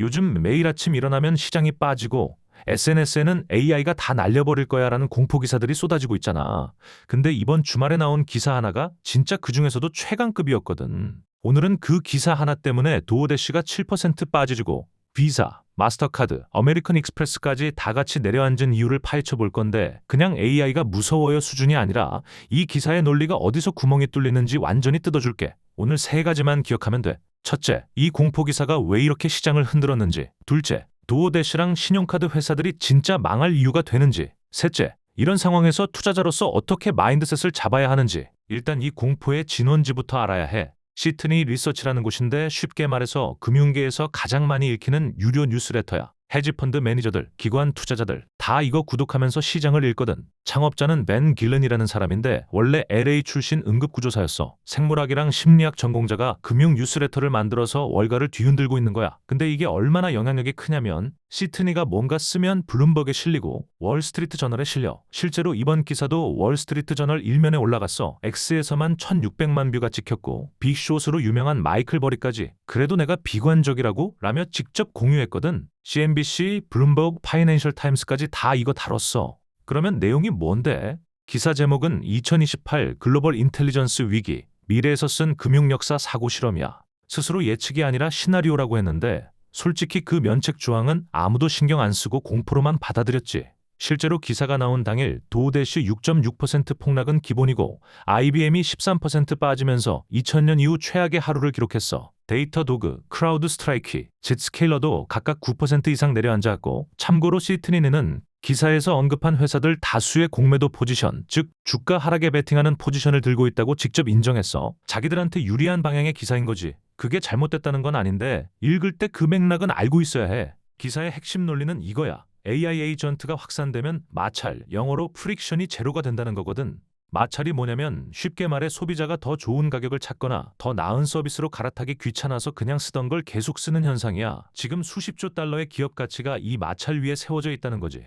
요즘 매일 아침 일어나면 시장이 빠지고 SNS에는 AI가 다 날려버릴 거야라는 공포 기사들이 쏟아지고 있잖아. 근데 이번 주말에 나온 기사 하나가 진짜 그중에서도 최강급이었거든. 오늘은 그 기사 하나 때문에 도어대시가 7% 빠지고 비자, 마스터카드, 아메리칸 익스프레스까지 다 같이 내려앉은 이유를 파헤쳐 볼 건데 그냥 AI가 무서워요 수준이 아니라 이 기사의 논리가 어디서 구멍이 뚫리는지 완전히 뜯어줄게. 오늘 세 가지만 기억하면 돼. 첫째, 이 공포 기사가 왜 이렇게 시장을 흔들었는지. 둘째, 도어대시랑 신용카드 회사들이 진짜 망할 이유가 되는지. 셋째, 이런 상황에서 투자자로서 어떻게 마인드셋을 잡아야 하는지. 일단 이 공포의 진원지부터 알아야 해. 시트니 리서치라는 곳인데 쉽게 말해서 금융계에서 가장 많이 읽히는 유료 뉴스레터야. 헤지펀드 매니저들, 기관 투자자들 다 이거 구독하면서 시장을 읽거든. 창업자는 벤 길런이라는 사람인데 원래 LA 출신 응급구조사였어. 생물학이랑 심리학 전공자가 금융 뉴스레터를 만들어서 월가를 뒤흔들고 있는 거야. 근데 이게 얼마나 영향력이 크냐면 시트니가 뭔가 쓰면 블룸버그에 실리고 월스트리트 저널에 실려. 실제로 이번 기사도 월스트리트 저널 일면에 올라갔어. X에서만 1600만 뷰가 찍혔고 빅숏으로 유명한 마이클 버리까지 그래도 내가 비관적이라고? 라며 직접 공유했거든. CNBC, 블룸버그, 파이낸셜 타임스까지 다 이거 다뤘어. 그러면 내용이 뭔데? 기사 제목은 2028 글로벌 인텔리전스 위기, 미래에서 쓴 금융 역사 사고 실험이야. 스스로 예측이 아니라 시나리오라고 했는데 솔직히 그 면책 조항은 아무도 신경 안 쓰고 공포로만 받아들였지. 실제로 기사가 나온 당일 도우대시 6.6% 폭락은 기본이고 IBM이 13% 빠지면서 2000년 이후 최악의 하루를 기록했어. 데이터도그, 크라우드 스트라이키, 제트스케일러도 각각 9% 이상 내려앉았고 참고로 시트니는 기사에서 언급한 회사들 다수의 공매도 포지션, 즉 주가 하락에 베팅하는 포지션을 들고 있다고 직접 인정했어. 자기들한테 유리한 방향의 기사인 거지. 그게 잘못됐다는 건 아닌데 읽을 때 그 맥락은 알고 있어야 해. 기사의 핵심 논리는 이거야. AI 에이전트가 확산되면 마찰, 영어로 프릭션이 제로가 된다는 거거든. 마찰이 뭐냐면 쉽게 말해 소비자가 더 좋은 가격을 찾거나 더 나은 서비스로 갈아타기 귀찮아서 그냥 쓰던 걸 계속 쓰는 현상이야. 지금 수십조 달러의 기업 가치가 이 마찰 위에 세워져 있다는 거지.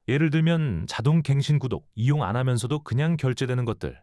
예를 들면 자동 갱신 구독, 이용 안 하면서도 그냥 결제되는 것들.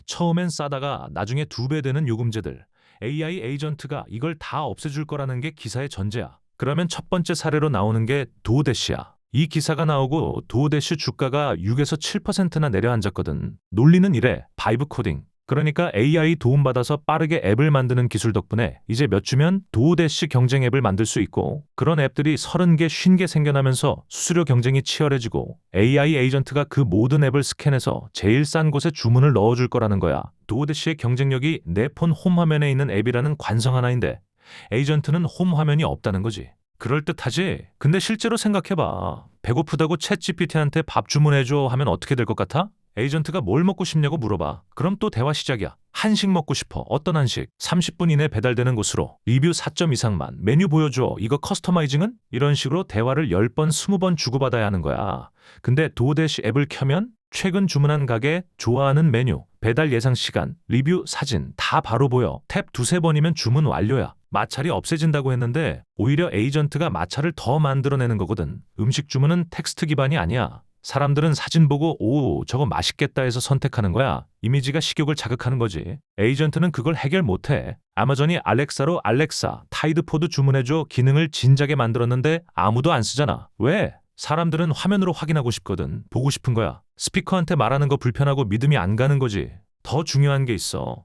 처음엔 싸다가 나중에 2배 되는 요금제들. AI 에이전트가 이걸 다 없애줄 거라는 게 기사의 전제야. 그러면 첫 번째 사례로 나오는 게 도어대시야. 이 기사가 나오고 도어대시 주가가 6에서 7%나 내려앉았거든. 논리는 이래. 바이브 코딩. 그러니까 AI 도움받아서 빠르게 앱을 만드는 기술 덕분에 이제 몇 주면 도어대시 경쟁 앱을 만들 수 있고 그런 앱들이 30개, 50개 생겨나면서 수수료 경쟁이 치열해지고 AI 에이전트가 그 모든 앱을 스캔해서 제일 싼 곳에 주문을 넣어줄 거라는 거야. 도어대시의 경쟁력이 내 폰 홈 화면에 있는 앱이라는 관성 하나인데 에이전트는 홈 화면이 없다는 거지. 그럴듯하지? 근데 실제로 생각해봐. 배고프다고 챗GPT한테 밥 주문해줘 하면 어떻게 될 것 같아? 에이전트가 뭘 먹고 싶냐고 물어봐. 그럼 또 대화 시작이야. 한식 먹고 싶어. 어떤 한식? 30분 이내 배달되는 곳으로. 리뷰 4점 이상만. 메뉴 보여줘. 이거 커스터마이징은? 이런 식으로 대화를 10번, 20번 주고받아야 하는 거야. 근데 도어대시 앱을 켜면 최근 주문한 가게, 좋아하는 메뉴, 배달 예상 시간, 리뷰, 사진 다 바로 보여. 탭 2-3번이면 주문 완료야. 마찰이 없애진다고 했는데 오히려 에이전트가 마찰을 더 만들어내는 거거든. 음식 주문은 텍스트 기반이 아니야. 사람들은 사진 보고 오 저거 맛있겠다 해서 선택하는 거야. 이미지가 식욕을 자극하는 거지. 에이전트는 그걸 해결 못해. 아마존이 알렉사로 알렉사, 타이드포드 주문해줘 기능을 진작에 만들었는데 아무도 안 쓰잖아. 왜? 사람들은 화면으로 확인하고 싶거든. 보고 싶은 거야. 스피커한테 말하는 거 불편하고 믿음이 안 가는 거지. 더 중요한 게 있어.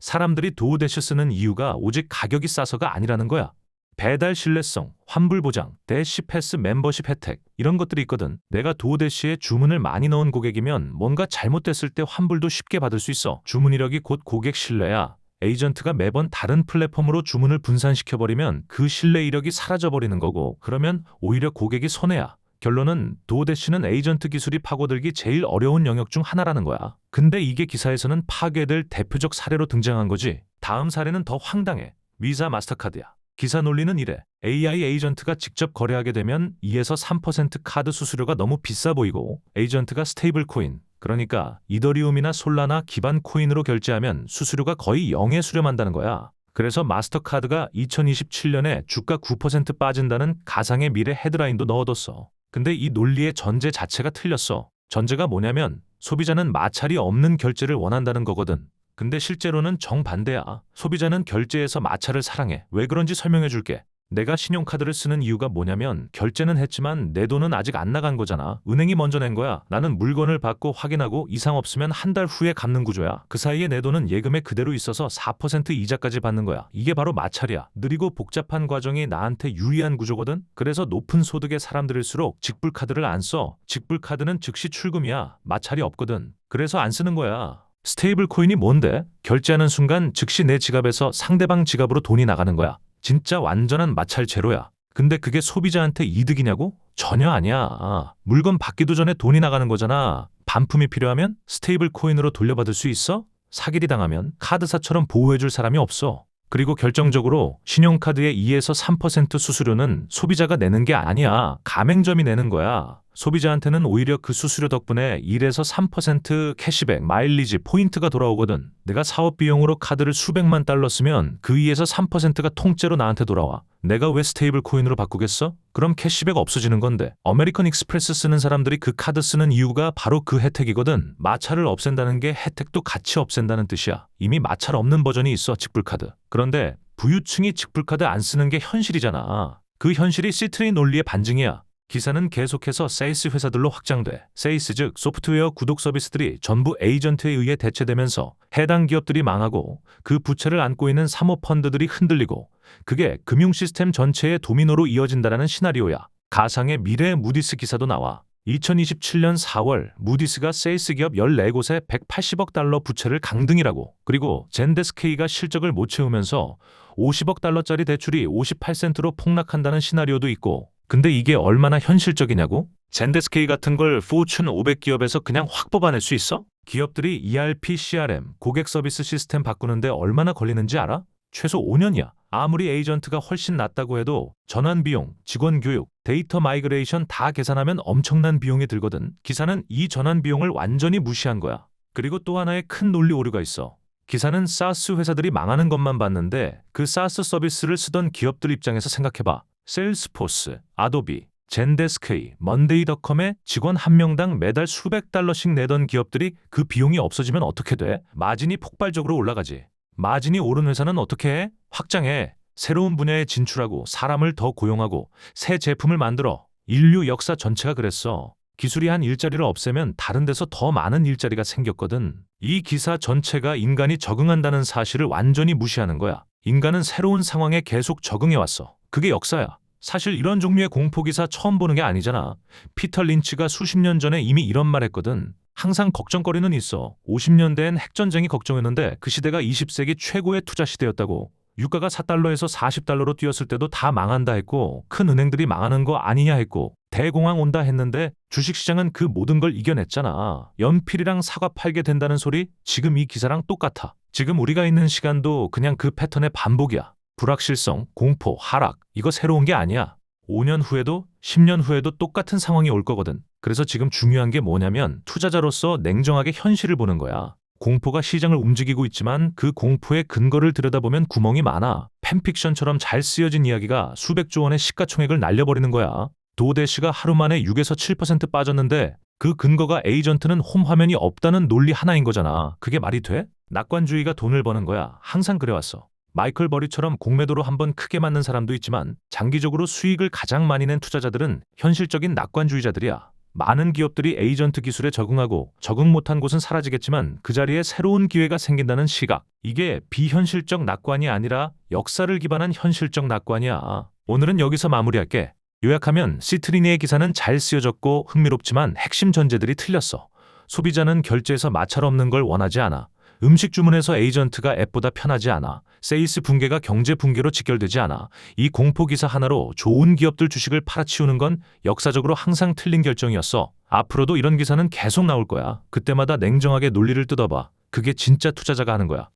사람들이 도어대시 쓰는 이유가 오직 가격이 싸서가 아니라는 거야. 배달 신뢰성, 환불 보장, 대시 패스 멤버십 혜택 이런 것들이 있거든. 내가 도어대시에 주문을 많이 넣은 고객이면 뭔가 잘못됐을 때 환불도 쉽게 받을 수 있어. 주문 이력이 곧 고객 신뢰야. 에이전트가 매번 다른 플랫폼으로 주문을 분산시켜버리면 그 신뢰 이력이 사라져버리는 거고 그러면 오히려 고객이 손해야. 결론은 도어대시는 에이전트 기술이 파고들기 제일 어려운 영역 중 하나라는 거야. 근데 이게 기사에서는 파괴될 대표적 사례로 등장한 거지. 다음 사례는 더 황당해. 비자 마스터카드야. 기사 논리는 이래. AI 에이전트가 직접 거래하게 되면 2에서 3% 카드 수수료가 너무 비싸 보이고 에이전트가 스테이블 코인, 그러니까 이더리움이나 솔라나 기반 코인으로 결제하면 수수료가 거의 0에 수렴한다는 거야. 그래서 마스터카드가 2027년에 주가 9% 빠진다는 가상의 미래 헤드라인도 넣어뒀어. 근데 이 논리의 전제 자체가 틀렸어. 전제가 뭐냐면 소비자는 마찰이 없는 결제를 원한다는 거거든. 근데 실제로는 정반대야. 소비자는 결제에서 마찰을 사랑해. 왜 그런지 설명해 줄게. 내가 신용카드를 쓰는 이유가 뭐냐면 결제는 했지만 내 돈은 아직 안 나간 거잖아. 은행이 먼저 낸 거야. 나는 물건을 받고 확인하고 이상 없으면 한 달 후에 갚는 구조야. 그 사이에 내 돈은 예금에 그대로 있어서 4% 이자까지 받는 거야. 이게 바로 마찰이야. 느리고 복잡한 과정이 나한테 유리한 구조거든. 그래서 높은 소득의 사람들일수록 직불카드를 안 써. 직불카드는 즉시 출금이야. 마찰이 없거든. 그래서 안 쓰는 거야. 스테이블 코인이 뭔데? 결제하는 순간 즉시 내 지갑에서 상대방 지갑으로 돈이 나가는 거야. 진짜 완전한 마찰 제로야. 근데 그게 소비자한테 이득이냐고? 전혀 아니야. 물건 받기도 전에 돈이 나가는 거잖아. 반품이 필요하면 스테이블 코인으로 돌려받을 수 있어? 사기리 당하면 카드사처럼 보호해줄 사람이 없어. 그리고 결정적으로 신용카드의 2에서 3% 수수료는 소비자가 내는 게 아니야. 가맹점이 내는 거야. 소비자한테는 오히려 그 수수료 덕분에 1에서 3% 캐시백, 마일리지, 포인트가 돌아오거든. 내가 사업 비용으로 카드를 수백만 달러 쓰면 그 2에서 3%가 통째로 나한테 돌아와. 내가 왜 스테이블 코인으로 바꾸겠어? 그럼 캐시백 없어지는 건데. 아메리칸 익스프레스 쓰는 사람들이 그 카드 쓰는 이유가 바로 그 혜택이거든. 마찰을 없앤다는 게 혜택도 같이 없앤다는 뜻이야. 이미 마찰 없는 버전이 있어, 직불카드. 그런데 부유층이 직불카드 안 쓰는 게 현실이잖아. 그 현실이 시트리 논리의 반증이야. 기사는 계속해서 세이스 회사들로 확장돼. 세이스 즉 소프트웨어 구독 서비스들이 전부 에이전트에 의해 대체되면서 해당 기업들이 망하고 그 부채를 안고 있는 사모펀드들이 흔들리고 그게 금융 시스템 전체의 도미노로 이어진다는 시나리오야. 가상의 미래 무디스 기사도 나와. 2027년 4월 무디스가 세이스 기업 14곳에 180억 달러 부채를 강등이라고. 그리고 젠데스케이가 실적을 못 채우면서 50억 달러짜리 대출이 58센트로 폭락한다는 시나리오도 있고. 근데 이게 얼마나 현실적이냐고? 젠데스케이 같은 걸 포춘 500 기업에서 그냥 확 뽑아낼 수 있어? 기업들이 ERP, CRM, 고객 서비스 시스템 바꾸는데 얼마나 걸리는지 알아? 최소 5년이야. 아무리 에이전트가 훨씬 낫다고 해도 전환 비용, 직원 교육, 데이터 마이그레이션 다 계산하면 엄청난 비용이 들거든. 기사는 이 전환 비용을 완전히 무시한 거야. 그리고 또 하나의 큰 논리 오류가 있어. 기사는 사스 회사들이 망하는 것만 봤는데 그 사스 서비스를 쓰던 기업들 입장에서 생각해봐. 세일스포스, 아도비, 젠데스케이, 먼데이닷컴에 직원 한 명당 매달 수백 달러씩 내던 기업들이 그 비용이 없어지면 어떻게 돼? 마진이 폭발적으로 올라가지. 마진이 오른 회사는 어떻게 해? 확장해. 새로운 분야에 진출하고 사람을 더 고용하고 새 제품을 만들어. 인류 역사 전체가 그랬어. 기술이 한 일자리를 없애면 다른 데서 더 많은 일자리가 생겼거든. 이 기사 전체가 인간이 적응한다는 사실을 완전히 무시하는 거야. 인간은 새로운 상황에 계속 적응해왔어. 그게 역사야. 사실 이런 종류의 공포기사 처음 보는 게 아니잖아. 피터 린치가 수십 년 전에 이미 이런 말 했거든. 항상 걱정거리는 있어. 50년대엔 핵전쟁이 걱정했는데 그 시대가 20세기 최고의 투자 시대였다고. 유가가 4달러에서 40달러로 뛰었을 때도 다 망한다 했고 큰 은행들이 망하는 거 아니냐 했고 대공황 온다 했는데 주식시장은 그 모든 걸 이겨냈잖아. 연필이랑 사과 팔게 된다는 소리 지금 이 기사랑 똑같아. 지금 우리가 있는 시간도 그냥 그 패턴의 반복이야. 불확실성, 공포, 하락 이거 새로운 게 아니야. 5년 후에도 10년 후에도 똑같은 상황이 올 거거든. 그래서 지금 중요한 게 뭐냐면 투자자로서 냉정하게 현실을 보는 거야. 공포가 시장을 움직이고 있지만 그 공포의 근거를 들여다보면 구멍이 많아. 팬픽션처럼 잘 쓰여진 이야기가 수백조 원의 시가총액을 날려버리는 거야. 도대시가 하루 만에 6에서 7% 빠졌는데 그 근거가 에이전트는 홈 화면이 없다는 논리 하나인 거잖아. 그게 말이 돼? 낙관주의가 돈을 버는 거야. 항상 그래왔어. 마이클 버리처럼 공매도로 한번 크게 맞는 사람도 있지만 장기적으로 수익을 가장 많이 낸 투자자들은 현실적인 낙관주의자들이야. 많은 기업들이 에이전트 기술에 적응하고 적응 못한 곳은 사라지겠지만 그 자리에 새로운 기회가 생긴다는 시각. 이게 비현실적 낙관이 아니라 역사를 기반한 현실적 낙관이야. 오늘은 여기서 마무리할게. 요약하면 시트리니의 기사는 잘 쓰여졌고 흥미롭지만 핵심 전제들이 틀렸어. 소비자는 결제에서 마찰 없는 걸 원하지 않아. 음식 주문에서 에이전트가 앱보다 편하지 않아. 세이스 붕괴가 경제 붕괴로 직결되지 않아. 이 공포 기사 하나로 좋은 기업들 주식을 팔아치우는 건 역사적으로 항상 틀린 결정이었어. 앞으로도 이런 기사는 계속 나올 거야. 그때마다 냉정하게 논리를 뜯어봐. 그게 진짜 투자자가 하는 거야.